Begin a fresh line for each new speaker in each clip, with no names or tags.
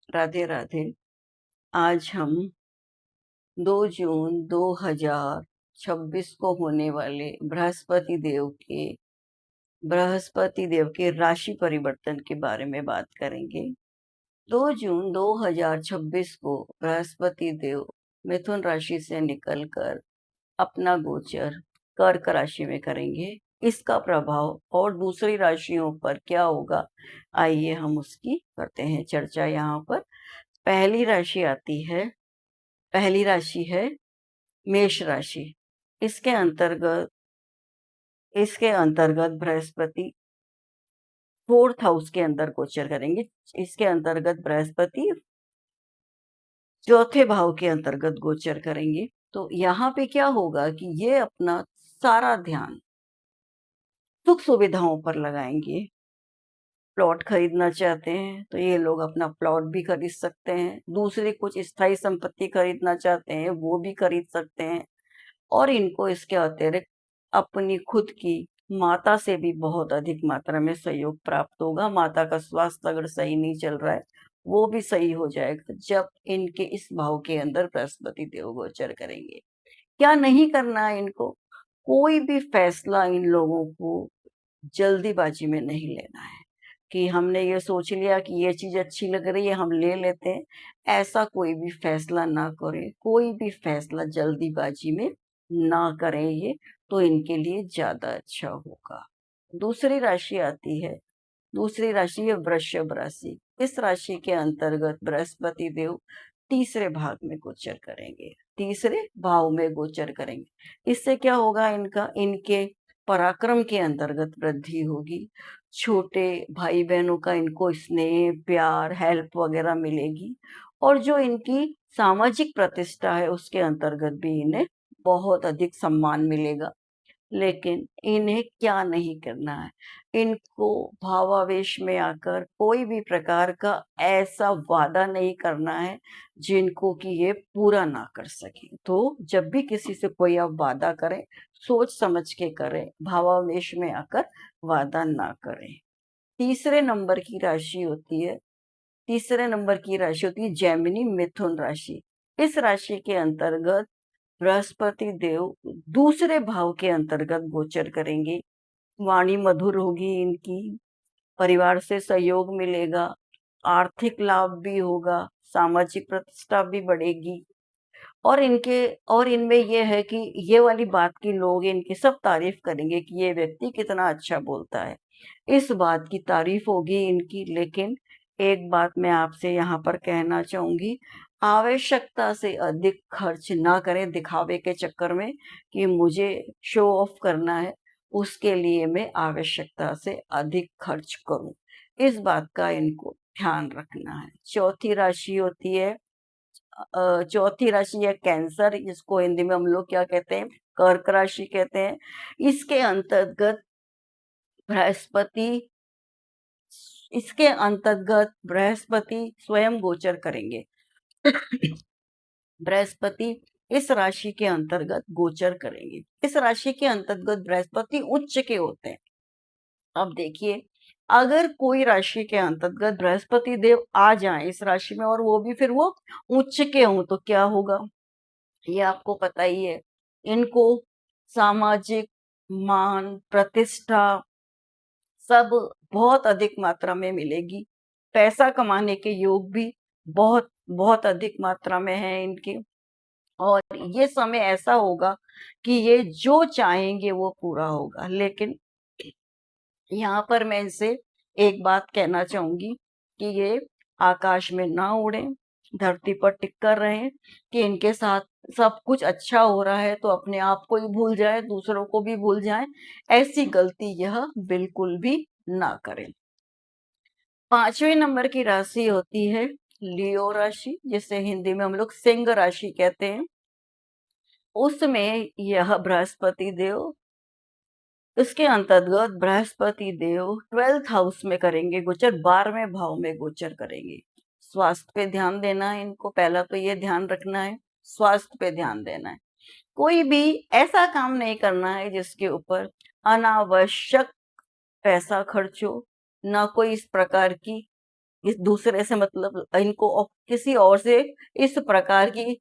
राधे राधे। आज हम 2 जून 2026 को होने वाले बृहस्पति देव के राशि परिवर्तन के बारे में बात करेंगे। 2 जून 2026 को बृहस्पति देव मिथुन राशि से निकलकर अपना गोचर कर्क राशि में करेंगे। इसका प्रभाव और दूसरी राशियों पर क्या होगा, आइए हम उसकी करते हैं चर्चा। यहाँ पर पहली राशि है मेष राशि। इसके अंतर्गत बृहस्पति 4th हाउस के अंदर गोचर करेंगे। इसके अंतर्गत बृहस्पति चौथे भाव के अंतर्गत गोचर करेंगे। तो यहाँ पे क्या होगा कि ये अपना सारा ध्यान सुख सुविधाओं पर लगाएंगे। प्लॉट खरीदना चाहते हैं तो ये लोग अपना प्लॉट भी खरीद सकते हैं। दूसरी कुछ स्थायी संपत्ति खरीदना चाहते हैं वो भी खरीद सकते हैं। और इनको इसके अतिरिक्त अपनी खुद की माता से भी बहुत अधिक मात्रा में सहयोग प्राप्त होगा। माता का स्वास्थ्य अगर सही नहीं चल रहा है वो भी सही हो जाएगा जब इनके इस भाव के अंदर बृहस्पति देव गोचर करेंगे। क्या नहीं करना है इनको, कोई भी फैसला इन लोगों को जल्दीबाजी में नहीं लेना है कि हमने ये सोच लिया कि ये चीज अच्छी लग रही है हम ले लेते हैं। ऐसा कोई भी फैसला ना करें, कोई भी फैसला जल्दीबाजी में ना करें, ये तो इनके लिए ज्यादा अच्छा होगा। दूसरी राशि है वृषभ राशि। इस राशि के अंतर्गत बृहस्पति देव तीसरे भाव में गोचर करेंगे। इससे क्या होगा, इनके पराक्रम के अंतर्गत वृद्धि होगी। छोटे भाई बहनों का इनको स्नेह प्यार हेल्प वगैरह मिलेगी। और जो इनकी सामाजिक प्रतिष्ठा है उसके अंतर्गत भी इन्हें बहुत अधिक सम्मान मिलेगा। लेकिन इन्हें क्या नहीं करना है, इनको भावावेश में आकर कोई भी प्रकार का ऐसा वादा नहीं करना है जिनको कि ये पूरा ना कर सके। तो जब भी किसी से कोई आप वादा करें सोच समझ के करें, भावावेश में आकर वादा ना करें। तीसरे नंबर की राशि होती है जेमिनी मिथुन राशि। इस राशि के अंतर्गत बृहस्पति देव दूसरे भाव के अंतर्गत गोचर करेंगे। वाणी मधुर होगी इनकी, परिवार से सहयोग मिलेगा, आर्थिक लाभ भी होगा, सामाजिक प्रतिष्ठा भी बढ़ेगी। और इनमें यह है कि ये वाली बात की लोग इनकी सब तारीफ करेंगे कि ये व्यक्ति कितना अच्छा बोलता है, इस बात की तारीफ होगी इनकी। लेकिन एक बात मैं आपसे यहाँ पर कहना चाहूंगी, आवश्यकता से अधिक खर्च ना करें दिखावे के चक्कर में कि मुझे शो ऑफ करना है, उसके लिए मैं आवश्यकता से अधिक खर्च करूं। इस बात का इनको ध्यान रखना है। चौथी राशि है कैंसर। इसको हिंदी में हम लोग क्या कहते हैं, कर्क राशि कहते हैं। इसके अंतर्गत बृहस्पति स्वयं गोचर करेंगे। बृहस्पति इस राशि के अंतर्गत गोचर करेंगे। इस राशि के अंतर्गत बृहस्पति उच्च के होते हैं। अब देखिए, अगर कोई राशि के अंतर्गत बृहस्पति देव आ जाए इस राशि में और वो भी फिर वो उच्च के हों तो क्या होगा, ये आपको पता ही है। इनको सामाजिक मान प्रतिष्ठा सब बहुत अधिक मात्रा में मिलेगी। पैसा कमाने के योग भी बहुत बहुत अधिक मात्रा में है इनके। और ये समय ऐसा होगा कि ये जो चाहेंगे वो पूरा होगा। लेकिन यहाँ पर मैं इनसे एक बात कहना चाहूंगी कि ये आकाश में ना उड़े, धरती पर टिक कर रहें। कि इनके साथ सब कुछ अच्छा हो रहा है तो अपने आप को ही भूल जाए, दूसरों को भी भूल जाए, ऐसी गलती यह बिल्कुल भी ना करें। 5वें नंबर की राशि होती है लियो राशि, जिसे हिंदी में हम लोग सिंह राशि कहते हैं। उसमें यह इसके अंतर्गत बृहस्पति देव 12th हाउस में करेंगे गोचर, 12वें भाव में गोचर करेंगे। स्वास्थ्य पे ध्यान देना है इनको, पहला तो ये ध्यान रखना है, स्वास्थ्य पे ध्यान देना है। कोई भी ऐसा काम नहीं करना है जिसके ऊपर अनावश्यक पैसा खर्च हो, ना कोई इस प्रकार की इस दूसरे से मतलब इनको किसी और से इस प्रकार की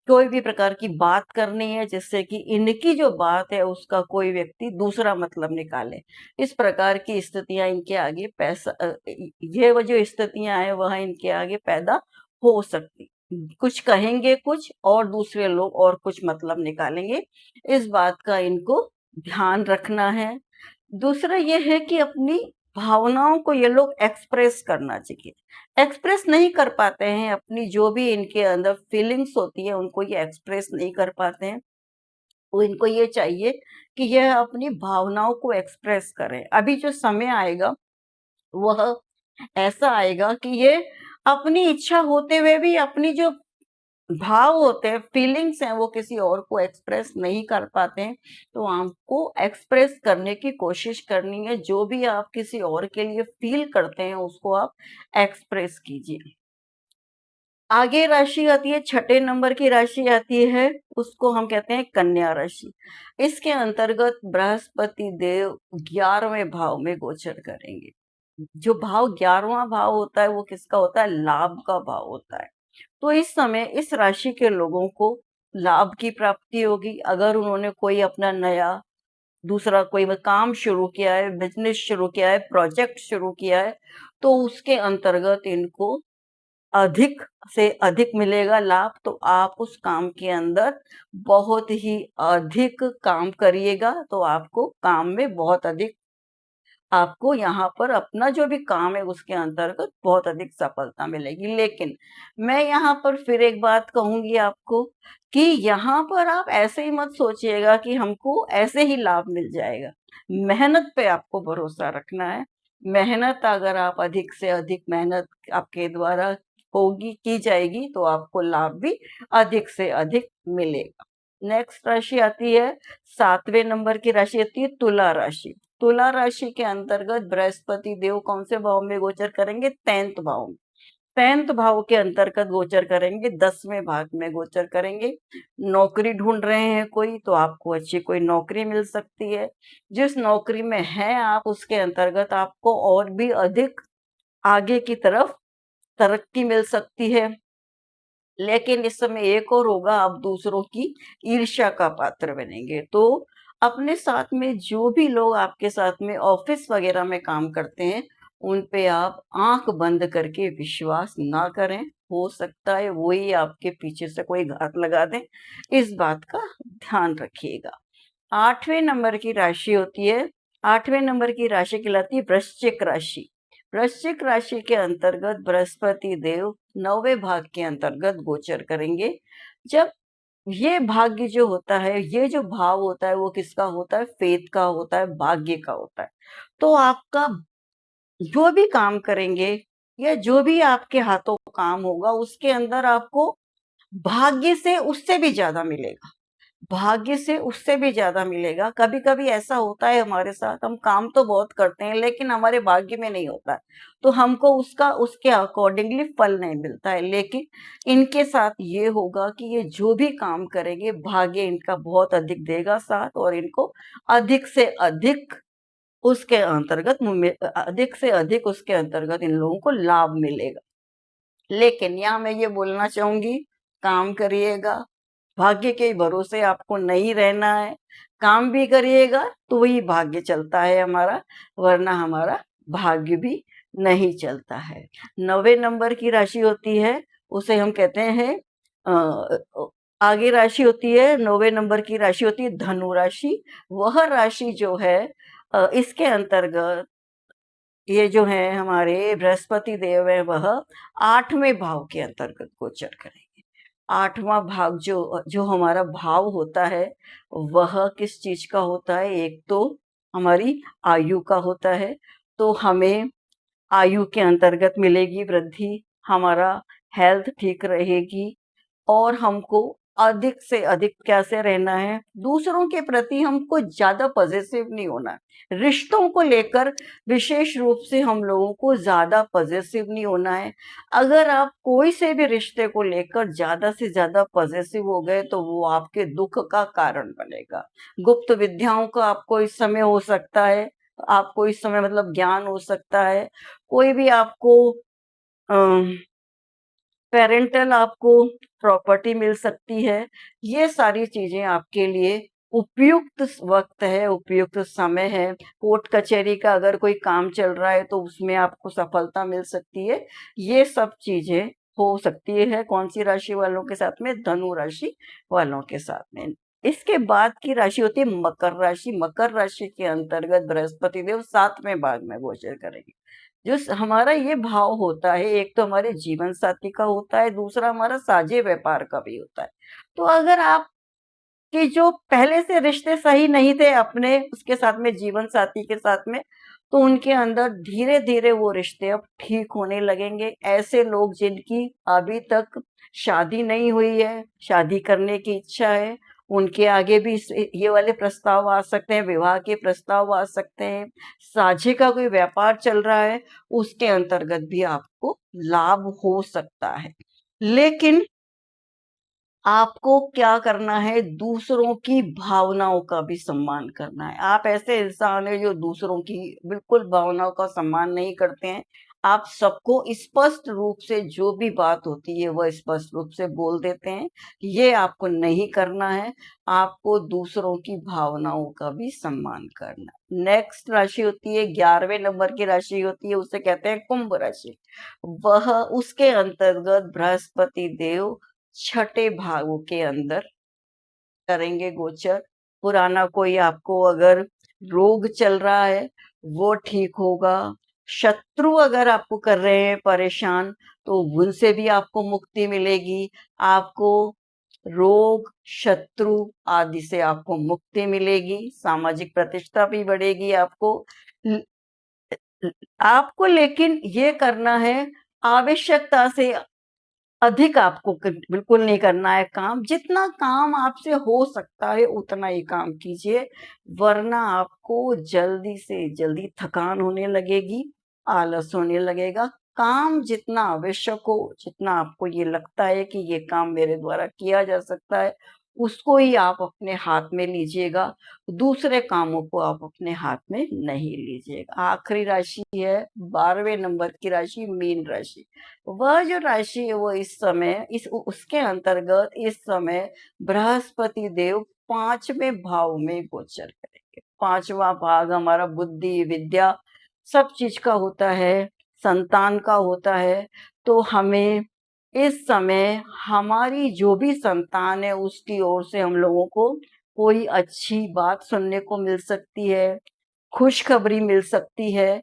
कोई भी प्रकार की बात करनी है जिससे कि इनकी जो बात है उसका कोई व्यक्ति दूसरा मतलब निकाले। इस प्रकार की स्थितियाँ इनके आगे ये वो जो स्थितियाँ हैं वह इनके आगे पैदा हो सकती। कुछ कहेंगे कुछ और दूसरे लोग और कुछ मतलब निकालेंगे। इस बात का इनको ध्यान रखना है। दूसरा ये है कि अपनी भावनाओं को ये लोग एक्सप्रेस करना चाहिए। एक्सप्रेस नहीं कर पाते हैं, अपनी जो भी इनके अंदर फीलिंग्स होती है उनको ये एक्सप्रेस नहीं कर पाते हैं। वो इनको ये चाहिए कि यह अपनी भावनाओं को एक्सप्रेस करें। अभी जो समय आएगा वह ऐसा आएगा कि ये अपनी इच्छा होते हुए भी अपनी जो भाव होते हैं, फीलिंग्स हैं, वो किसी और को एक्सप्रेस नहीं कर पाते हैं। तो आपको एक्सप्रेस करने की कोशिश करनी है। जो भी आप किसी और के लिए फील करते हैं उसको आप एक्सप्रेस कीजिए। आगे राशि आती है, छठे नंबर की राशि आती है, उसको हम कहते हैं कन्या राशि। इसके अंतर्गत बृहस्पति देव 11वें भाव में गोचर करेंगे। जो भाव 11वां भाव होता है वो किसका होता है? लाभ का भाव होता है। तो इस समय इस राशि के लोगों को लाभ की प्राप्ति होगी। अगर उन्होंने कोई अपना नया दूसरा कोई काम शुरू किया है, बिजनेस शुरू किया है, प्रोजेक्ट शुरू किया है, तो उसके अंतर्गत इनको अधिक से अधिक मिलेगा लाभ। तो आप उस काम के अंदर बहुत ही अधिक काम करिएगा, तो आपको काम में बहुत अधिक आपको यहाँ पर अपना जो भी काम है उसके अंतर्गत बहुत अधिक सफलता मिलेगी। लेकिन मैं यहाँ पर फिर एक बात कहूँगी आपको कि यहाँ पर आप ऐसे ही मत सोचिएगा कि हमको ऐसे ही लाभ मिल जाएगा। मेहनत पे आपको भरोसा रखना है। मेहनत अगर आप अधिक से अधिक मेहनत आपके द्वारा होगी की जाएगी तो आपको लाभ भी अधिक से अधिक मिलेगा। नेक्स्ट राशि आती है, 7वें नंबर की राशि आती है तुला राशि। तुला राशि के अंतर्गत बृहस्पति देव कौन से भाव में गोचर करेंगे? 10th भाव में। 10th भाव के अंतर्गत गोचर करेंगे, 10वें भाग में गोचर करेंगे। नौकरी ढूंढ रहे हैं कोई तो आपको अच्छी कोई नौकरी मिल सकती है। जिस नौकरी में हैं आप उसके अंतर्गत आपको और भी अधिक आगे की तरफ तरक्की मिल सकती है। लेकिन इस समय एक और होगा, आप दूसरों की ईर्ष्या का पात्र बनेंगे। तो अपने साथ में जो भी लोग आपके साथ में ऑफिस वगैरह में काम करते हैं, उन पे आप आँख बंद करके विश्वास ना करें। हो सकता है वो ही आपके पीछे से कोई घात लगा दें, इस बात का ध्यान रखिएगा। 8वें नंबर की राशि होती है, 8वें नंबर की राशि कहलाती है वृश्चिक राशि। वृश्चिक राशि के अंतर्गत बृहस्पति देव 9वें भाग के अंतर्गत गोचर करेंगे। जब ये भाग्य जो होता है, ये जो भाव होता है वो किसका होता है? फेथ का होता है, भाग्य का होता है। तो आपका जो भी काम करेंगे या जो भी आपके हाथों काम होगा उसके अंदर आपको भाग्य से उससे भी ज़्यादा मिलेगा। भाग्य से उससे भी ज़्यादा मिलेगा। कभी-कभी ऐसा होता है हमारे साथ, हम काम तो बहुत करते हैं लेकिन हमारे भाग्य में नहीं होता है। तो हमको उसका उसके अकॉर्डिंगली फल नहीं मिलता है। लेकिन इनके साथ ये होगा कि ये जो भी काम करेंगे भाग्य इनका बहुत अधिक देगा साथ और इनको अधिक से अधिक उसके अंतर्गत अधिक से अधिक उसके अंतर्गत इन लोगों को लाभ मिलेगा। लेकिन यहाँ मैं ये बोलना चाहूँगी, काम करिएगा, भाग्य के भरोसे आपको नहीं रहना है। काम भी करिएगा तो वही भाग्य चलता है हमारा, वरना हमारा भाग्य भी नहीं चलता है। 9वें नंबर की राशि होती है, उसे हम कहते हैं आगे राशि होती है, 9वें नंबर की राशि होती है धनु राशि। वह राशि जो है इसके अंतर्गत ये जो है हमारे बृहस्पति देव है वह 8वें भाव के अंतर्गत गोचर करेंगे। 8वां भाव जो जो हमारा भाव होता है वह किस चीज का होता है? एक तो हमारी आयु का होता है। तो हमें आयु के अंतर्गत मिलेगी वृद्धि, हमारा हेल्थ ठीक रहेगी और हमको अधिक से अधिक कैसे रहना है, दूसरों के प्रति हमको ज़्यादा पॉज़ेसिव नहीं होना है। रिश्तों को लेकर विशेष रूप से हम लोगों को ज़्यादा पॉज़ेसिव नहीं होना है। अगर आप कोई से भी रिश्ते को लेकर ज़्यादा से ज़्यादा पॉज़ेसिव हो गए तो वो आपके दुःख का कारण बनेगा। गुप्त विद्याओं का आपको इस समय हो सकता है आपको इस समय मतलब ज्ञान हो सकता है, कोई भी आपको पेरेंटल आपको प्रॉपर्टी मिल सकती है। ये सारी चीज़ें आपके लिए उपयुक्त वक़्त है, उपयुक्त समय है। कोर्ट कचहरी का अगर कोई काम चल रहा है तो उसमें आपको सफलता मिल सकती है। ये सब चीज़ें हो सकती है कौन-सी राशि वालों के साथ में? धनु राशि वालों के साथ में। इसके बाद की राशि होती है मकर राशि। मकर राशि के अंतर्गत बृहस्पति देव 7वें भाव में गोचर करेंगे। जो हमारा ये भाव होता है, एक तो हमारे जीवन साथी का होता है, दूसरा हमारा साझे व्यापार का भी होता है। तो अगर आपके जो पहले से रिश्ते सही नहीं थे अपने उसके साथ में, जीवन साथी के साथ में, तो उनके अंदर धीरे धीरे वो रिश्ते अब ठीक होने लगेंगे। ऐसे लोग जिनकी अभी तक शादी नहीं हुई है, शादी करने की इच्छा है, उनके आगे भी ये वाले प्रस्ताव आ सकते हैं, विवाह के प्रस्ताव आ सकते हैं। साझे का कोई व्यापार चल रहा है, उसके अंतर्गत भी आपको लाभ हो सकता है। लेकिन आपको क्या करना है, दूसरों की भावनाओं का भी सम्मान करना है। आप ऐसे इंसान हैं जो दूसरों की बिल्कुल भावनाओं का सम्मान नहीं करते हैं। आप सबको स्पष्ट रूप से जो भी बात होती है वह स्पष्ट रूप से बोल देते हैं। ये आपको नहीं करना है, आपको दूसरों की भावनाओं का भी सम्मान करना है। नेक्स्ट राशि होती है 11वें नंबर की राशि होती है, उसे कहते हैं कुंभ राशि। वह उसके अंतर्गत बृहस्पति देव छठे भाव के अंदर करेंगे गोचर। पुराना कोई आपको अगर रोग चल रहा है वो ठीक होगा। शत्रु अगर आपको कर रहे हैं परेशान तो उनसे भी आपको मुक्ति मिलेगी। आपको रोग, शत्रु आदि से आपको मुक्ति मिलेगी। सामाजिक प्रतिष्ठा भी बढ़ेगी आपको। ल- आपको लेकिन ये करना है, आवश्यकता से अधिक आपको बिल्कुल नहीं करना है काम। जितना काम आपसे हो सकता है उतना ही काम कीजिए, वरना आपको जल्दी से जल्दी थकान होने लगेगी, आलस होने लगेगा। काम जितना आवश्यक हो, जितना आपको ये लगता है कि ये काम मेरे द्वारा किया जा सकता है, उसको ही आप अपने हाथ में लीजिएगा। दूसरे कामों को आप अपने हाथ में नहीं लीजिएगा। आखिरी राशि है 12वें नंबर की राशि मीन राशि। वह जो राशि है वो इस समय उसके अंतर्गत इस समय बृहस्पति देव 5वें भाव में गोचर करेंगे। 5वां भाग हमारा बुद्धि, विद्या सब चीज का होता है, संतान का होता है। तो हमें इस समय हमारी जो भी संतान है उसकी ओर से हम लोगों को कोई अच्छी बात सुनने को मिल सकती है, खुशखबरी मिल सकती है।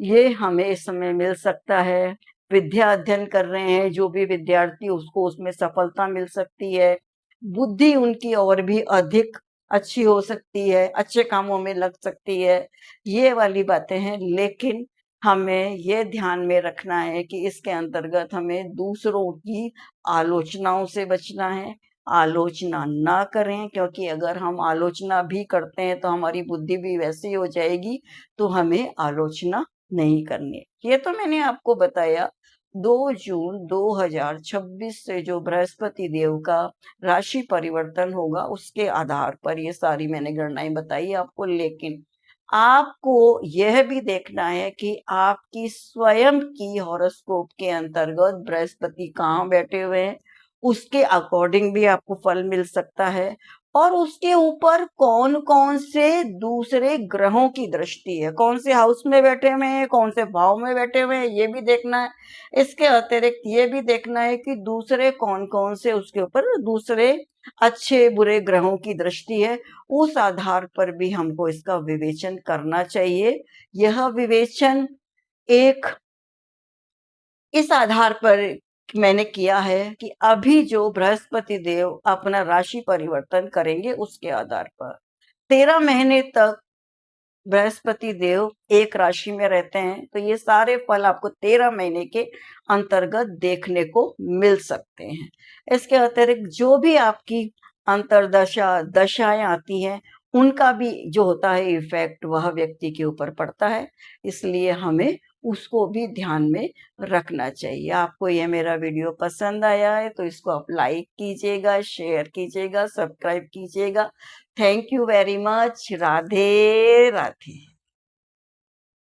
ये हमें इस समय मिल सकता है। विद्या अध्ययन कर रहे हैं जो भी विद्यार्थी उसको उसमें सफलता मिल सकती है। बुद्धि उनकी और भी अधिक अच्छी हो सकती है, अच्छे कामों में लग सकती है। ये वाली बातें हैं, लेकिन हमें ये ध्यान में रखना है कि इसके अंतर्गत हमें दूसरों की आलोचनाओं से बचना है। आलोचना ना करें, क्योंकि अगर हम आलोचना भी करते हैं तो हमारी बुद्धि भी वैसी हो जाएगी, तो हमें आलोचना नहीं करनी है। ये तो मैंने आपको बताया 2 जून 2026 से जो बृहस्पति देव का राशि परिवर्तन होगा उसके आधार पर ये सारी मैंने गणनाएं बताई आपको। लेकिन आपको यह भी देखना है कि आपकी स्वयं की हॉरोस्कोप के अंतर्गत बृहस्पति कहाँ बैठे हुए हैं, उसके अकॉर्डिंग भी आपको फल मिल सकता है। और उसके ऊपर कौन-कौन से दूसरे ग्रहों की दृष्टि है, कौन से हाउस में बैठे हुए हैं, कौन से भाव में बैठे हुए हैं, ये भी देखना है। इसके अतिरिक्त ये भी देखना है कि दूसरे कौन-कौन से उसके ऊपर दूसरे अच्छे बुरे ग्रहों की दृष्टि है। उस आधार पर भी हमको इसका विवेचन करना चाहिए। यह विवेचन एक इस आधार पर मैंने किया है कि अभी जो बृहस्पति देव अपना राशि परिवर्तन करेंगे उसके आधार पर 13 महीने तक बृहस्पति देव एक राशि में रहते हैं, तो ये सारे फल आपको 13 महीने के अंतर्गत देखने को मिल सकते हैं। इसके अतिरिक्त जो भी आपकी अंतर्दशा दशाएं आती हैं उनका भी जो होता है इफेक्ट वह व्यक्ति के ऊपर पड़ता है, इसलिए हमें उसको भी ध्यान में रखना चाहिए। आपको यह मेरा वीडियो पसंद आया है तो इसको आप लाइक कीजिएगा, शेयर कीजिएगा, सब्सक्राइब कीजिएगा। Thank you very much. Radhe Radhe.